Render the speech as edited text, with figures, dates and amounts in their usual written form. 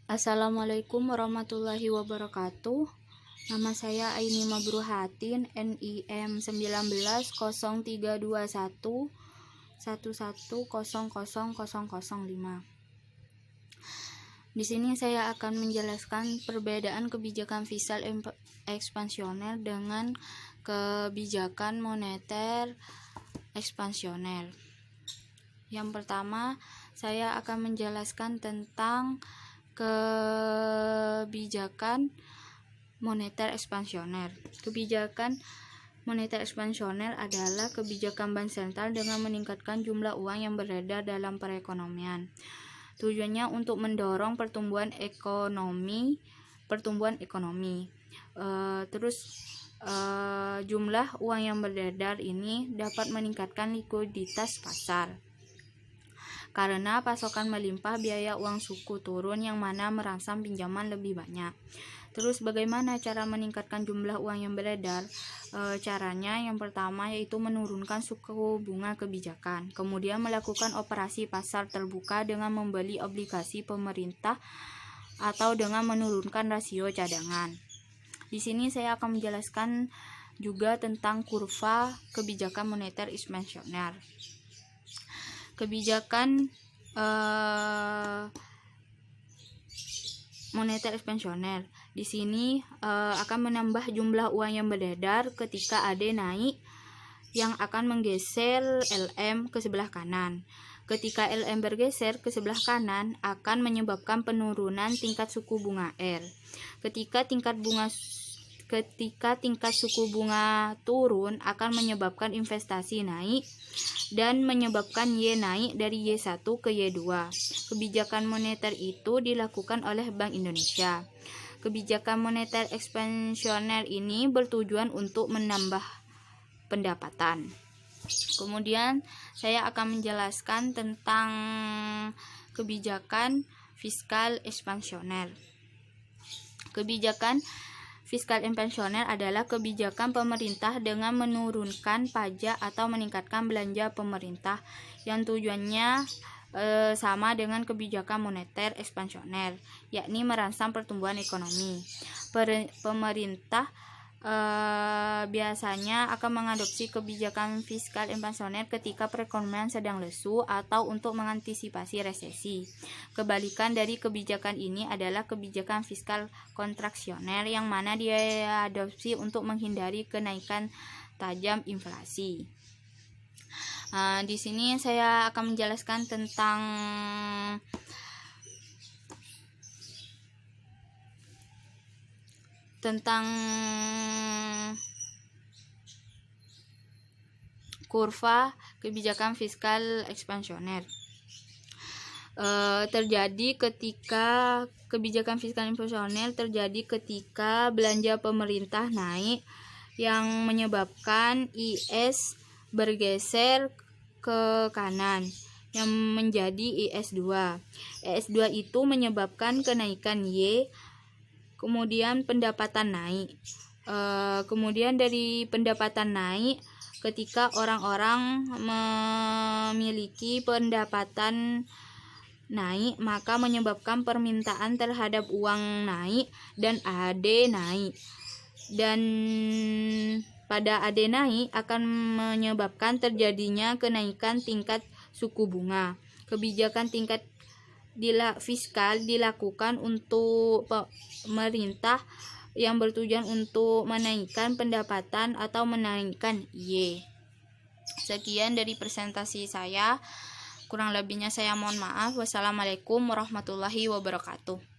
Assalamualaikum warahmatullahi wabarakatuh. Nama saya Aini Mabruhatin, NIM 19032111000005. Di sini saya akan menjelaskan perbedaan kebijakan fiskal ekspansioner dengan kebijakan moneter ekspansioner. Yang pertama, saya akan menjelaskan tentang kebijakan moneter ekspansioner. Kebijakan moneter ekspansioner adalah kebijakan bank sentral dengan meningkatkan jumlah uang yang beredar dalam perekonomian. Tujuannya untuk mendorong pertumbuhan ekonomi. Jumlah uang yang beredar ini dapat meningkatkan likuiditas pasar. Karena pasokan melimpah, biaya uang suku turun, yang mana merangsang pinjaman lebih banyak. Terus bagaimana cara meningkatkan jumlah uang yang beredar? Caranya yang pertama yaitu menurunkan suku bunga kebijakan. Kemudian melakukan operasi pasar terbuka dengan membeli obligasi pemerintah atau dengan menurunkan rasio cadangan. Di sini saya akan menjelaskan juga tentang kurva kebijakan moneter ekspansioner. Kebijakan moneter ekspansioner di sini akan menambah jumlah uang yang beredar ketika AD naik, yang akan menggeser LM ke sebelah kanan. Ketika LM bergeser ke sebelah kanan akan menyebabkan penurunan tingkat suku bunga R. Ketika tingkat suku bunga turun akan menyebabkan investasi naik dan menyebabkan Y naik dari Y1 ke Y2. Kebijakan moneter itu dilakukan oleh Bank Indonesia. Kebijakan moneter ekspansioner ini bertujuan untuk menambah pendapatan. Kemudian saya akan menjelaskan tentang kebijakan fiskal ekspansioner. Kebijakan fiskal ekspansioner adalah kebijakan pemerintah dengan menurunkan pajak atau meningkatkan belanja pemerintah yang tujuannya sama dengan kebijakan moneter ekspansioner, yakni merangsang pertumbuhan ekonomi. Pemerintah biasanya akan mengadopsi kebijakan fiskal ekspansioner ketika perekonomian sedang lesu atau untuk mengantisipasi resesi. Kebalikan dari kebijakan ini adalah kebijakan fiskal kontraksioner, yang mana diadopsi untuk menghindari kenaikan tajam inflasi. Di sini saya akan menjelaskan tentang kurva kebijakan fiskal ekspansioner. Kebijakan fiskal ekspansioner terjadi ketika belanja pemerintah naik, yang menyebabkan IS bergeser ke kanan yang menjadi IS2. IS2 itu menyebabkan kenaikan Y, kemudian pendapatan naik. Kemudian dari pendapatan naik, ketika orang-orang memiliki pendapatan naik, maka menyebabkan permintaan terhadap uang naik dan AD naik. Dan pada AD naik akan menyebabkan terjadinya kenaikan tingkat suku bunga. Kebijakan tingkat fiskal dilakukan untuk pemerintah yang bertujuan untuk menaikkan pendapatan atau menaikkan Y. Sekian dari presentasi saya. Kurang lebihnya saya mohon maaf. Wassalamualaikum warahmatullahi wabarakatuh.